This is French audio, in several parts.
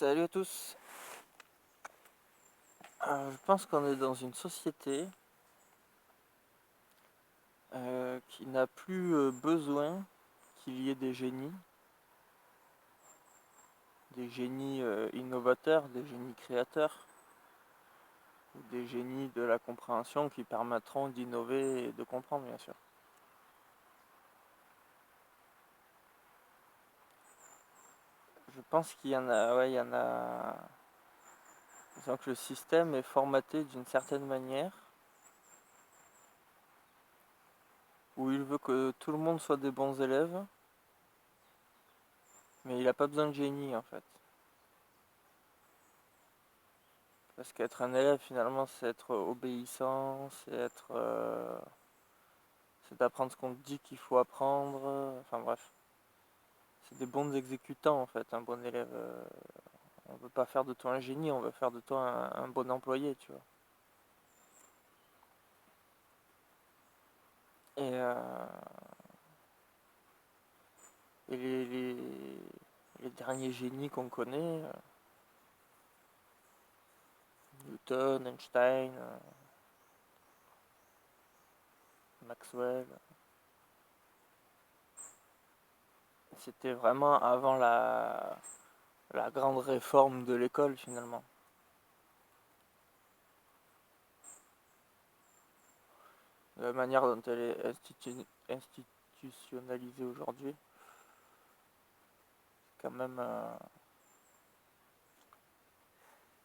Salut à tous. Je pense qu'on est dans une société qui n'a plus besoin qu'il y ait des génies innovateurs, des génies créateurs, ou des génies de la compréhension qui permettront d'innover et de comprendre, bien sûr. Je pense qu'il y en a, ouais, il y en a. Disons que le système est formaté d'une certaine manière où il veut que tout le monde soit des bons élèves, mais il n'a pas besoin de génie en fait. Parce qu'être un élève, finalement, c'est être obéissant, c'est d'apprendre ce qu'on te dit qu'il faut apprendre. Enfin bref, c'est des bons exécutants en fait, un bon élève. On veut pas faire de toi un génie, on veut faire de toi un bon employé, tu vois. Et, euh, et les derniers génies qu'on connaît, Newton, Einstein, Maxwell, c'était vraiment avant la grande réforme de l'école finalement. La manière dont elle est institutionnalisée aujourd'hui, quand même,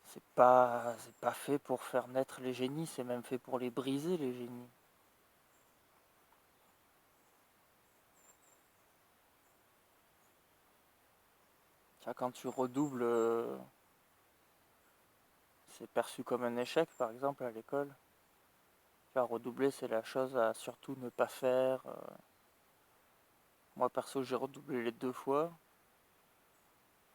c'est pas fait pour faire naître les génies, c'est même fait pour les briser, les génies. Quand tu redoubles, c'est perçu comme un échec, par exemple, à l'école. Redoubler, c'est la chose à surtout ne pas faire. Moi, perso, j'ai redoublé les 2 fois.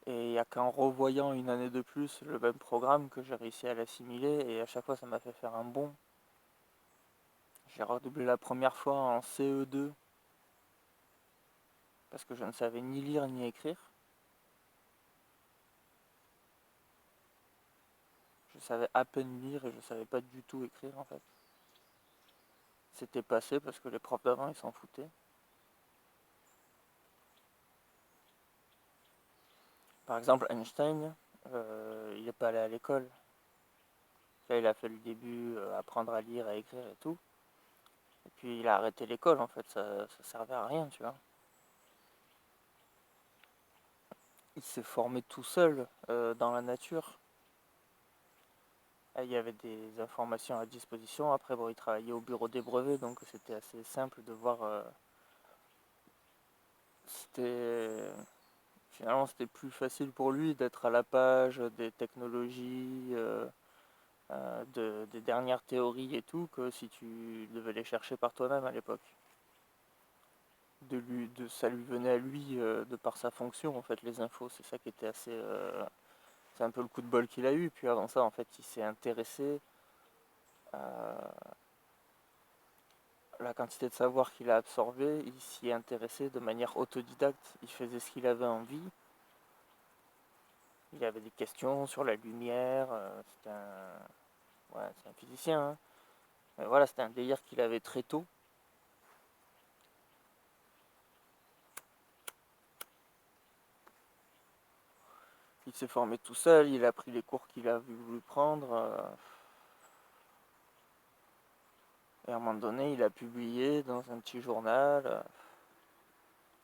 Et il n'y a qu'en revoyant une année de plus le même programme que j'ai réussi à l'assimiler. Et à chaque fois, ça m'a fait faire un bond. J'ai redoublé la première fois en CE2 parce que je ne savais ni lire ni écrire. Je savais à peine lire et je savais pas du tout écrire en fait. C'était passé parce que les profs d'avant ils s'en foutaient. Par exemple Einstein, il n'est pas allé à l'école. Là, il a fait le début, apprendre à lire, à écrire et tout. Et puis il a arrêté l'école en fait, ça servait à rien, tu vois. Il s'est formé tout seul dans la nature. Il y avait des informations à disposition. Après, bon, il travaillait au bureau des brevets, donc c'était assez simple de voir. C'était Finalement, c'était plus facile pour lui d'être à la page des technologies, des dernières théories et tout, que si tu devais les chercher par toi-même à l'époque. Ça lui venait à lui de par sa fonction, en fait, les infos. C'est ça qui était assez. C'est un peu le coup de bol qu'il a eu. Puis avant ça, en fait, il s'est intéressé à la quantité de savoir qu'il a absorbé. Il s'y est intéressé de manière autodidacte. Il faisait ce qu'il avait envie. Il avait des questions sur la lumière. C'est un physicien, hein. Mais voilà, c'était un délire qu'il avait très tôt. Il s'est formé tout seul, il a pris les cours qu'il a voulu prendre. Et à un moment donné, il a publié dans un petit journal.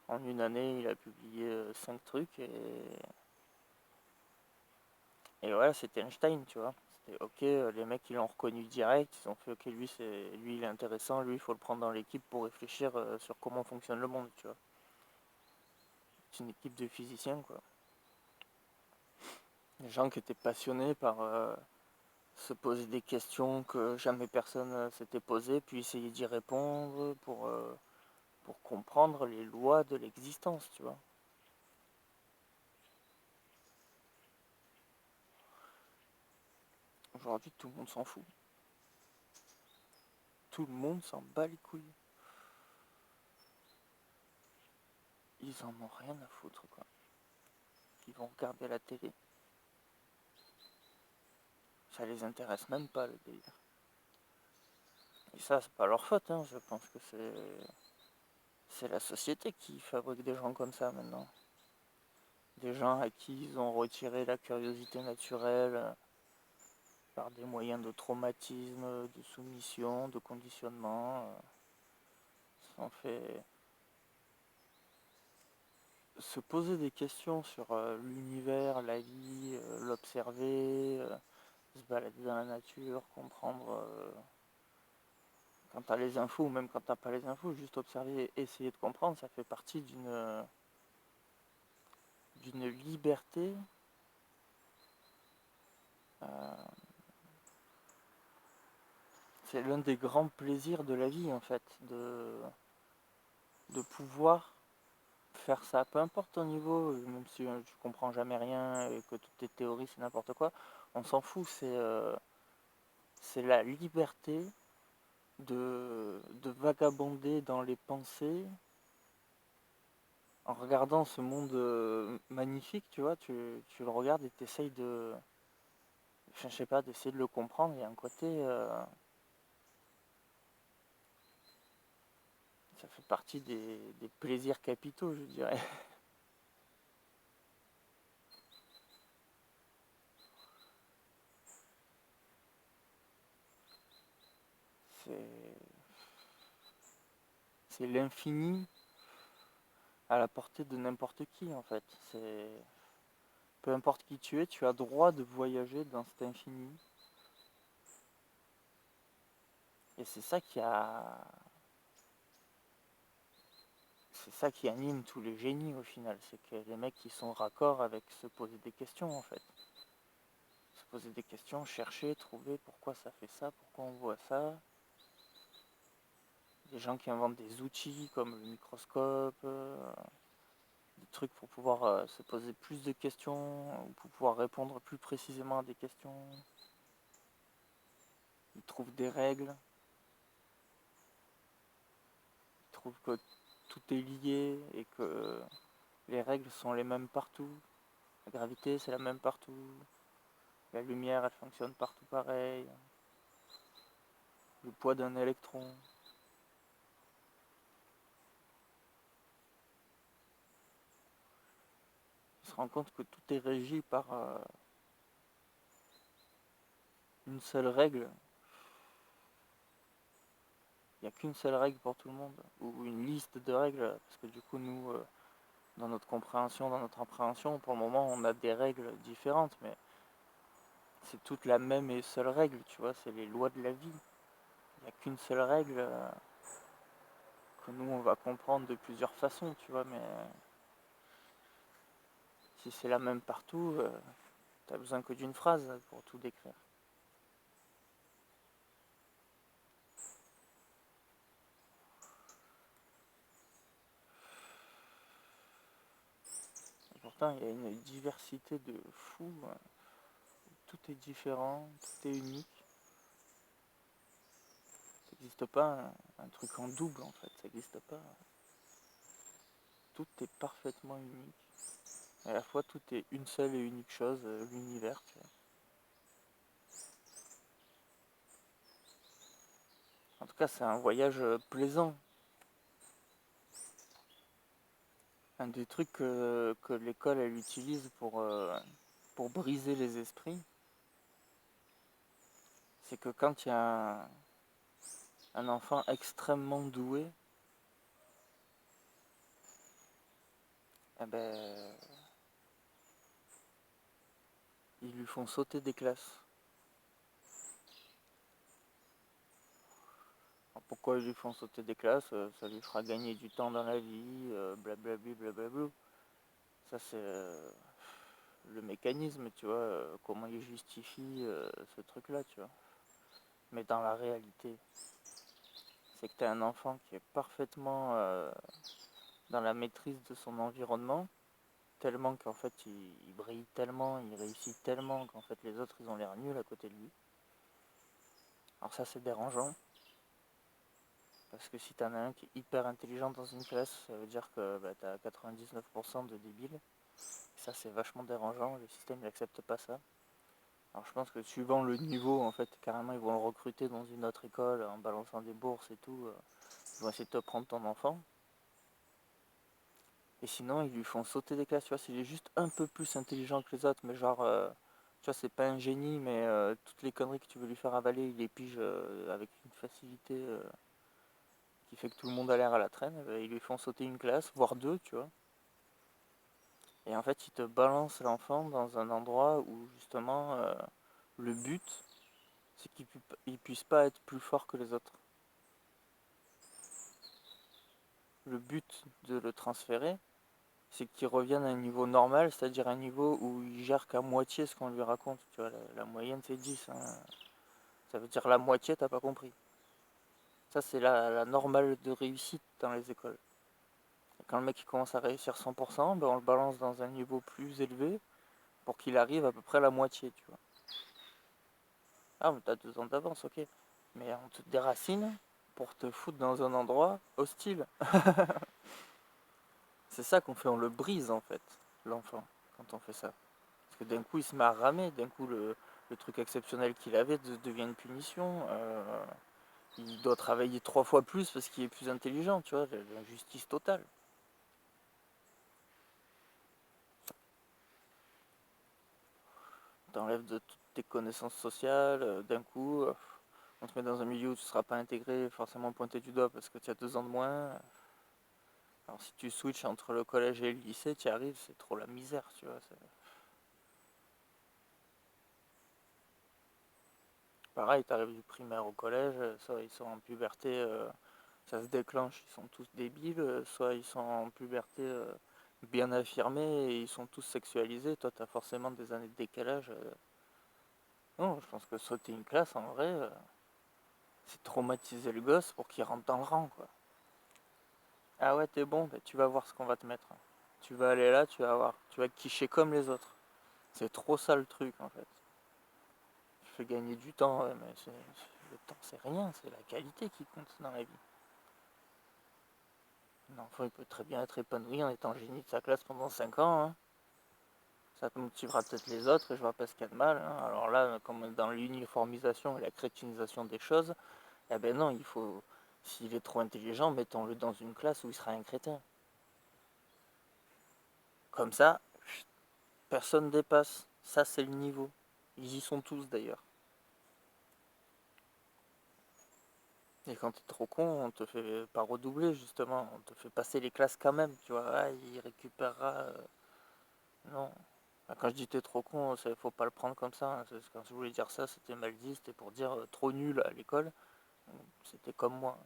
En une année, il a publié 5 trucs. Et voilà, c'était Einstein, tu vois. C'était ok, les mecs ils l'ont reconnu direct. Ils ont fait ok, lui il est intéressant, lui il faut le prendre dans l'équipe pour réfléchir sur comment fonctionne le monde, tu vois. C'est une équipe de physiciens, quoi. Des gens qui étaient passionnés par se poser des questions que jamais personne s'était posées, puis essayer d'y répondre pour comprendre les lois de l'existence, tu vois. Aujourd'hui, tout le monde s'en fout. Tout le monde s'en bat les couilles. Ils en ont rien à foutre, quoi. Ils vont regarder la télé. Ça les intéresse même pas, le délire. Et ça, c'est pas leur faute, hein. Je pense que c'est la société qui fabrique des gens comme ça maintenant. Des gens à qui ils ont retiré la curiosité naturelle par des moyens de traumatisme, de soumission, de conditionnement. Ça en fait se poser des questions sur l'univers, la vie, l'observer, se balader dans la nature, comprendre quand t'as les infos ou même quand t'as pas les infos, juste observer et essayer de comprendre, ça fait partie d'une liberté c'est l'un des grands plaisirs de la vie en fait, de pouvoir faire ça, peu importe ton niveau, même si tu comprends jamais rien et que toutes tes théories c'est n'importe quoi, on s'en fout, c'est la liberté de vagabonder dans les pensées en regardant ce monde magnifique, tu vois, tu le regardes et t'essayes enfin, je sais pas, d'essayer de le comprendre. Il y a un côté, ça fait partie des plaisirs capitaux, je dirais. C'est, c'est l'infini à la portée de n'importe qui, en fait. Peu importe qui tu es, tu as droit de voyager dans cet infini. Et c'est ça qui anime tous les génies au final. C'est que les mecs qui sont raccords avec se poser des questions, en fait. Se poser des questions, chercher, trouver pourquoi ça fait ça, pourquoi on voit ça. Des gens qui inventent des outils comme le microscope, des trucs pour pouvoir se poser plus de questions, ou pour pouvoir répondre plus précisément à des questions. Ils trouvent des règles, ils trouvent que tout est lié et que les règles sont les mêmes partout. La gravité, c'est la même partout. La lumière, elle fonctionne partout pareil. Le poids d'un électron. On se rend compte que tout est régi par une seule règle. Il n'y a qu'une seule règle pour tout le monde. Ou une liste de règles. Parce que du coup, nous, dans notre compréhension, dans notre appréhension, pour le moment, on a des règles différentes. Mais c'est toute la même et seule règle, tu vois. C'est les lois de la vie. Il n'y a qu'une seule règle que nous, on va comprendre de plusieurs façons, tu vois. Mais si c'est la même partout, t'as besoin que d'une phrase pour tout décrire. Et pourtant, il y a une diversité de fou. Tout est différent, tout est unique. Ça n'existe pas un truc en double en fait, ça n'existe pas. Tout est parfaitement unique. Et à la fois, tout est une seule et unique chose, l'univers. Tu vois. En tout cas, c'est un voyage plaisant. Un des trucs que l'école elle utilise pour briser les esprits, c'est que quand il y a un enfant extrêmement doué, eh ben, ils lui font sauter des classes. Alors pourquoi ils lui font sauter des classes? Ça lui fera gagner du temps dans la vie, blablabli, blablabla. Ça c'est le mécanisme, tu vois, comment ils justifient ce truc-là, tu vois. Mais dans la réalité, c'est que tu as un enfant qui est parfaitement dans la maîtrise de son environnement, tellement qu'en fait il brille tellement, il réussit tellement qu'en fait les autres ils ont l'air nuls à côté de lui. Alors ça c'est dérangeant, parce que si t'en as un qui est hyper intelligent dans une classe, ça veut dire que bah, t'as 99% de débiles. Et ça c'est vachement dérangeant, le système il accepte pas ça. Alors je pense que suivant le niveau, en fait, carrément ils vont le recruter dans une autre école en balançant des bourses et tout. Ils vont essayer de te prendre ton enfant. Et sinon, ils lui font sauter des classes, tu vois, s'il est juste un peu plus intelligent que les autres, mais genre, tu vois, c'est pas un génie, mais toutes les conneries que tu veux lui faire avaler, il les pige avec une facilité qui fait que tout le monde a l'air à la traîne. Ils lui font sauter une classe, voire deux, tu vois. Et en fait, ils te balancent l'enfant dans un endroit où justement, le but, c'est qu'il puisse pas être plus fort que les autres. Le but de le transférer, c'est qu'il revienne à un niveau normal, c'est-à-dire un niveau où il gère qu'à moitié ce qu'on lui raconte. Tu vois, la moyenne c'est 10. Hein. Ça veut dire la moitié, t'as pas compris. Ça, c'est la normale de réussite dans les écoles. Et quand le mec il commence à réussir 100%, ben on le balance dans un niveau plus élevé pour qu'il arrive à peu près à la moitié, tu vois. Ah, mais t'as 2 ans d'avance, ok. Mais on te déracine pour te foutre dans un endroit hostile. C'est ça qu'on fait, on le brise en fait, l'enfant, quand on fait ça. Parce que d'un coup, il se met à ramer, d'un coup, le truc exceptionnel qu'il avait devient une punition. Il doit travailler 3 fois plus parce qu'il est plus intelligent, tu vois, l'injustice totale. T'enlèves de toutes tes connaissances sociales, d'un coup, on te met dans un milieu où tu ne seras pas intégré, forcément pointé du doigt parce que tu as 2 ans de moins. Alors si tu switches entre le collège et le lycée, tu y arrives, c'est trop la misère, tu vois. Pareil, t'arrives du primaire au collège, soit ils sont en puberté, ça se déclenche, ils sont tous débiles, soit ils sont en puberté bien affirmés et ils sont tous sexualisés. Toi, t'as forcément des années de décalage. Non, je pense que sauter une classe, en vrai, c'est traumatiser le gosse pour qu'il rentre dans le rang, quoi. Ah ouais, t'es bon, bah, tu vas voir ce qu'on va te mettre. Tu vas aller là, tu vas voir. Tu vas quicher comme les autres. C'est trop ça le truc, en fait. Tu fais gagner du temps, ouais, mais le temps, c'est rien, c'est la qualité qui compte dans la vie. L'enfant, il peut très bien être épanoui en étant génie de sa classe pendant 5 ans. Hein. Ça te motivera peut-être les autres, et je vois pas ce qu'il y a de mal. Hein. Alors là, comme dans l'uniformisation et la crétinisation des choses, eh ben non, il faut, s'il est trop intelligent, mettons-le dans une classe où il sera un crétin. Comme ça, personne dépasse. Ça, c'est le niveau. Ils y sont tous d'ailleurs. Et quand t'es trop con, on te fait pas redoubler justement, on te fait passer les classes quand même, tu vois. Ah, il récupérera. Non. Quand je dis t'es trop con, faut pas le prendre comme ça. Hein. Quand je voulais dire ça, c'était mal dit, c'était pour dire trop nul à l'école. C'était comme moi.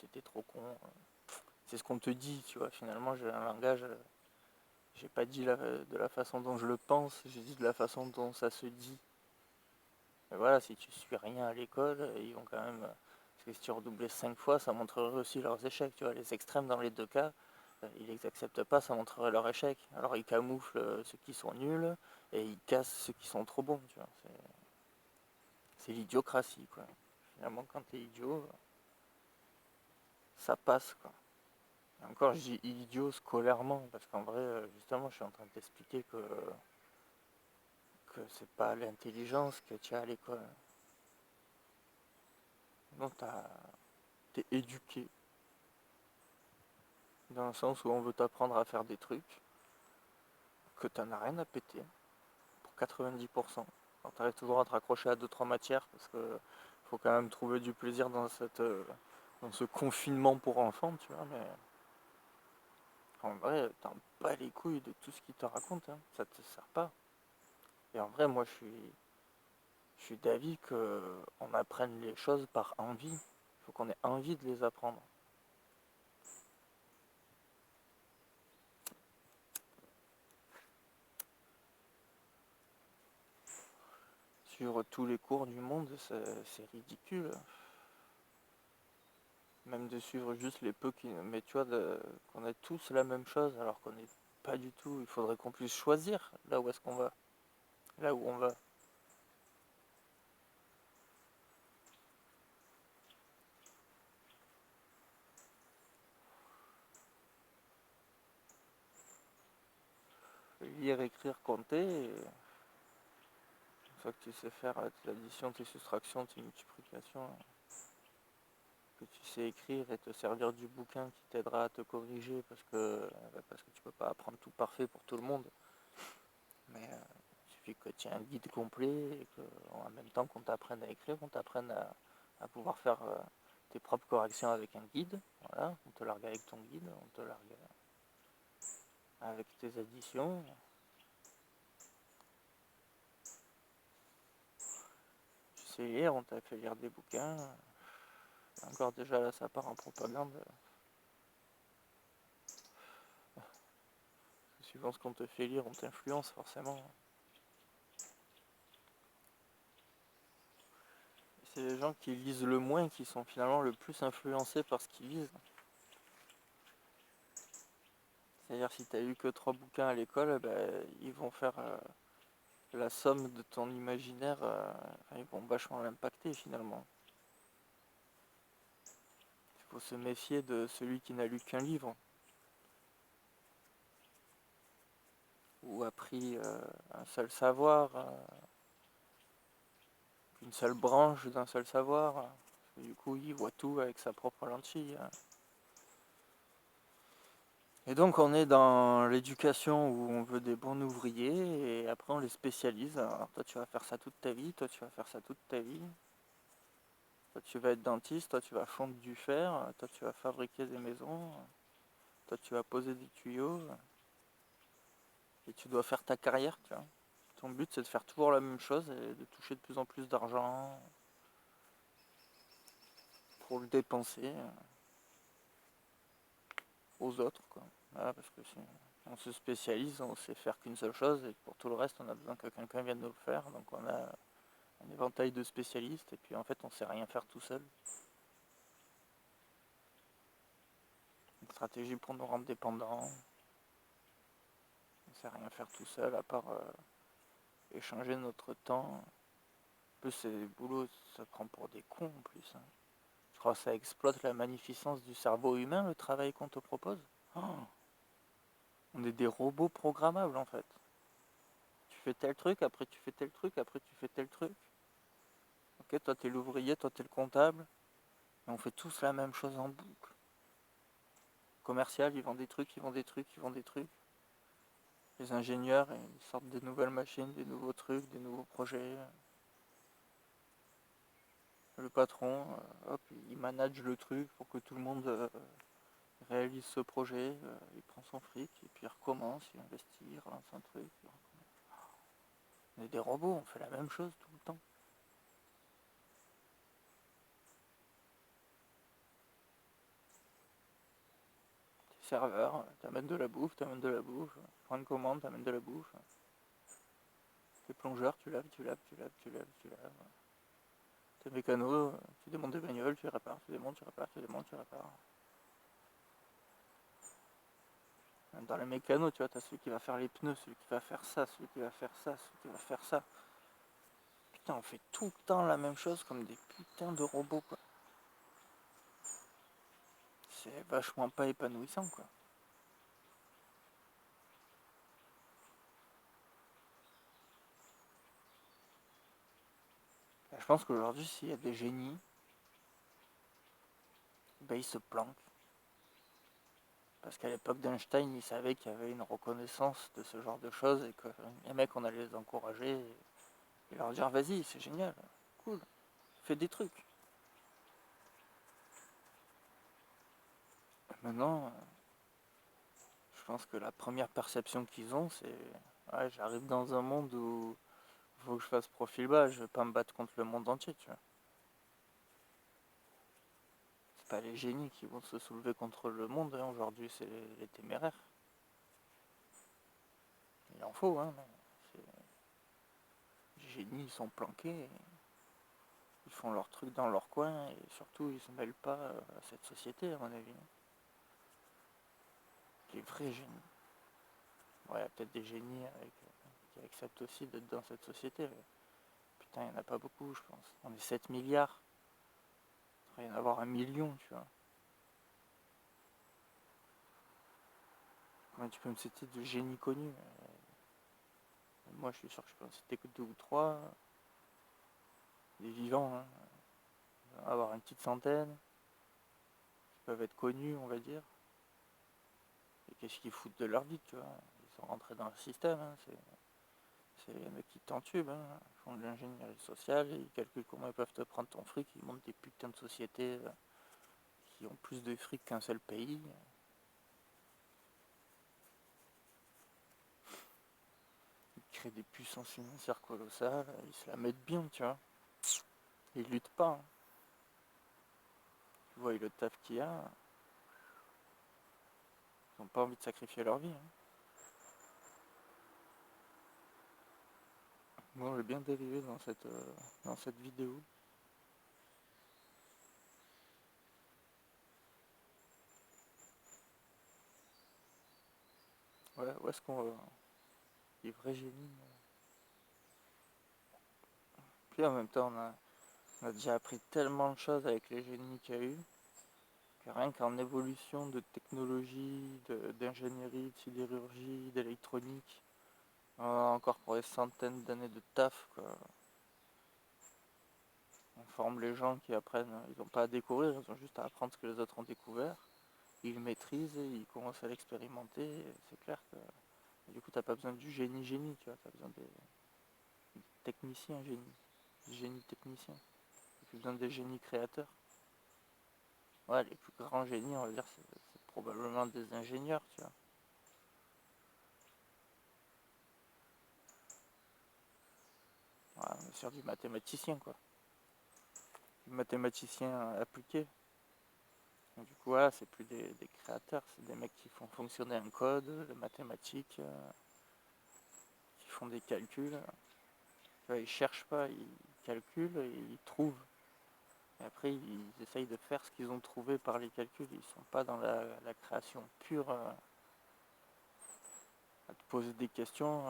C'était trop con. C'est ce qu'on te dit, tu vois. Finalement, j'ai un langage. J'ai pas dit de la façon dont je le pense, j'ai dit de la façon dont ça se dit. Mais voilà, si tu suis rien à l'école, ils vont quand même. Parce que si tu redoublais 5 fois, ça montrerait aussi leurs échecs, tu vois. Les extrêmes dans les deux cas, ils les acceptent pas, ça montrerait leur échec. Alors ils camouflent ceux qui sont nuls et ils cassent ceux qui sont trop bons, tu vois. C'est l'idiocratie, quoi. Finalement, quand t'es idiot, ça passe, quoi. Et encore, je dis idiot scolairement, parce qu'en vrai, justement, je suis en train de t'expliquer que c'est pas l'intelligence que tu as à l'école. Non, t'es éduqué. Dans le sens où on veut t'apprendre à faire des trucs que t'en as rien à péter, pour 90%. Alors t'arrives toujours à te raccrocher à 2-3 matières, parce que faut quand même trouver du plaisir dans ce confinement pour enfants, tu vois, mais en vrai, t'en bats les couilles de tout ce qu'ils te racontent, hein. Ça te sert pas. Et en vrai, moi, je suis d'avis qu'on apprenne les choses par envie. Il faut qu'on ait envie de les apprendre. Sur tous les cours du monde, c'est ridicule. Même de suivre juste les peu qui. Mais tu vois, qu'on ait tous la même chose alors qu'on n'est pas du tout. Il faudrait qu'on puisse choisir là où est-ce qu'on va. Là où on va. Lire, écrire, compter. fois que tu sais faire tes additions, tes soustractions, tes multiplications, que tu sais écrire et te servir du bouquin qui t'aidera à te corriger parce que tu peux pas apprendre tout parfait pour tout le monde. Mais il suffit que tu aies un guide complet et qu'en même temps qu'on t'apprenne à écrire, qu'on t'apprenne à pouvoir faire tes propres corrections avec un guide. Voilà, on te largue avec ton guide, on te largue avec tes additions. Tu sais lire, on t'a fait lire des bouquins. Encore déjà là, ça part en propagande. Suivant ce qu'on te fait lire, on t'influence forcément. C'est les gens qui lisent le moins qui sont finalement le plus influencés par ce qu'ils lisent. C'est-à-dire si tu as eu que 3 bouquins à l'école, ils vont faire la somme de ton imaginaire, ils vont vachement l'impacter finalement. Il faut se méfier de celui qui n'a lu qu'un livre, ou appris un seul savoir, une seule branche d'un seul savoir. Parce que du coup, il voit tout avec sa propre lentille. Et donc on est dans l'éducation où on veut des bons ouvriers et après on les spécialise. Alors toi tu vas faire ça toute ta vie, toi tu vas faire ça toute ta vie. Toi tu vas être dentiste, toi tu vas fondre du fer, toi tu vas fabriquer des maisons, toi tu vas poser des tuyaux. Et tu dois faire ta carrière, tu vois. Ton but c'est de faire toujours la même chose et de toucher de plus en plus d'argent pour le dépenser aux autres, quoi. Voilà, parce que si on se spécialise, on sait faire qu'une seule chose et pour tout le reste on a besoin que quelqu'un vienne nous le faire. Donc on a un éventail de spécialistes et puis en fait on sait rien faire tout seul. Une stratégie pour nous rendre dépendants. On sait rien faire tout seul à part échanger notre temps. En plus c'est boulot, ça prend pour des cons en plus. Hein. Je crois que ça exploite la magnificence du cerveau humain, le travail qu'on te propose. Oh, on est des robots programmables en fait. Tu fais tel truc, après tu fais tel truc, après tu fais tel truc. Ok, toi t'es l'ouvrier, toi t'es le comptable. Et on fait tous la même chose en boucle. Commercial, ils vendent des trucs, ils vendent des trucs, ils vendent des trucs. Les ingénieurs, ils sortent des nouvelles machines, des nouveaux trucs, des nouveaux projets. Le patron, hop, il manage le truc pour que tout le monde réalise ce projet. Il prend son fric et puis il recommence, il investit, il relance un truc. On est des robots, on fait la même chose tout le temps. T'es serveur, t'amènes de la bouffe, prends une commande, t'amènes de la bouffe. T'es plongeur, tu laves. T'es mécano, tu démontes des bagnoles, tu les répares, tu démontes, tu répares, tu démontes, tu répares. Dans les mécanos, tu vois, t'as celui qui va faire les pneus, celui qui va faire ça, celui qui va faire ça, celui qui va faire ça. Putain, on fait tout le temps la même chose comme des putains de robots, quoi. C'est vachement pas épanouissant, quoi. Je pense qu'aujourd'hui, s'il y a des génies, ils se planquent. Parce qu'à l'époque d'Einstein, il savait qu'il y avait une reconnaissance de ce genre de choses et que les mecs, on allait les encourager et leur dire vas-y, c'est génial, cool, fais des trucs. Maintenant, je pense que la première perception qu'ils ont, c'est ouais, j'arrive dans un monde où il faut que je fasse profil bas, je vais pas me battre contre le monde entier, tu vois. C'est pas les génies qui vont se soulever contre le monde, hein, aujourd'hui, c'est les téméraires. Il en faut, hein, mais les génies, ils sont planqués, ils font leur truc dans leur coin, et surtout, ils se mêlent pas à cette société, à mon avis. Les vrais génies. Ouais, il y a peut-être des génies qui acceptent aussi d'être dans cette société. Mais putain, il n'y en a pas beaucoup, je pense. On est 7 milliards. Il devrait y en avoir 1 million, tu vois. Comment tu peux me citer de génies connus? Moi, je suis sûr que je peux en citer que 2 ou 3. des vivants, hein. Avoir une petite centaine, qui peuvent être connus, on va dire. Et qu'est-ce qu'ils foutent de leur vie, tu vois? Ils sont rentrés dans le système, hein. C'est les mecs qui t'entubent, hein. Ils font de l'ingénierie sociale, et ils calculent comment ils peuvent te prendre ton fric, ils montent des putains de sociétés qui ont plus de fric qu'un seul pays. Ils créent des puissances financières colossales, ils se la mettent bien, tu vois. Ils luttent pas, hein. Tu vois, le taf qu'il y a, ils n'ont pas envie de sacrifier leur vie, hein. Moi, j'ai bien dérivé dans cette vidéo. Ouais, où est-ce qu'on va? Les vrais génies. Puis en même temps, on a déjà appris tellement de choses avec les génies qu'il y a eu, que rien qu'en évolution de technologie, d'ingénierie, de sidérurgie, d'électronique, on a encore pour des centaines d'années de taf, quoi. On forme les gens qui apprennent, ils n'ont pas à découvrir, ils ont juste à apprendre ce que les autres ont découvert. Ils le maîtrisent et ils commencent à l'expérimenter. C'est clair que du coup, t'as pas besoin du génie, tu vois, t'as besoin des techniciens génie, des génies techniciens. T'as plus besoin des génies créateurs. Ouais, les plus grands génies, on va dire, c'est probablement des ingénieurs, tu vois. Ouais, on est sur du mathématicien, quoi. Du mathématicien appliqué. Donc, du coup, voilà, c'est plus des créateurs, c'est des mecs qui font fonctionner un code, les mathématiques, qui font des calculs. Tu vois, ils cherchent pas, ils calculent et ils trouvent. Et après, ils essayent de faire ce qu'ils ont trouvé par les calculs. Ils sont pas dans la création pure, à te poser des questions.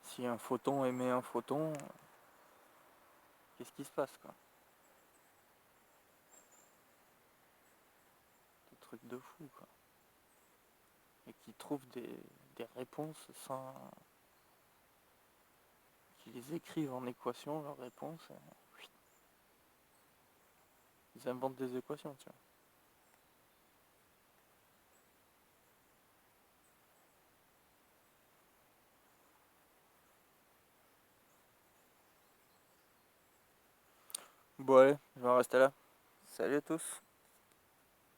Si un photon émet un photon, qu'est-ce qui se passe, quoi? Des trucs de fou, quoi. Et qui trouvent des réponses sans... qui les écrivent en équation, leurs réponses. Ils inventent des équations, tu vois. Bon allez, je vais en rester là. Salut à tous.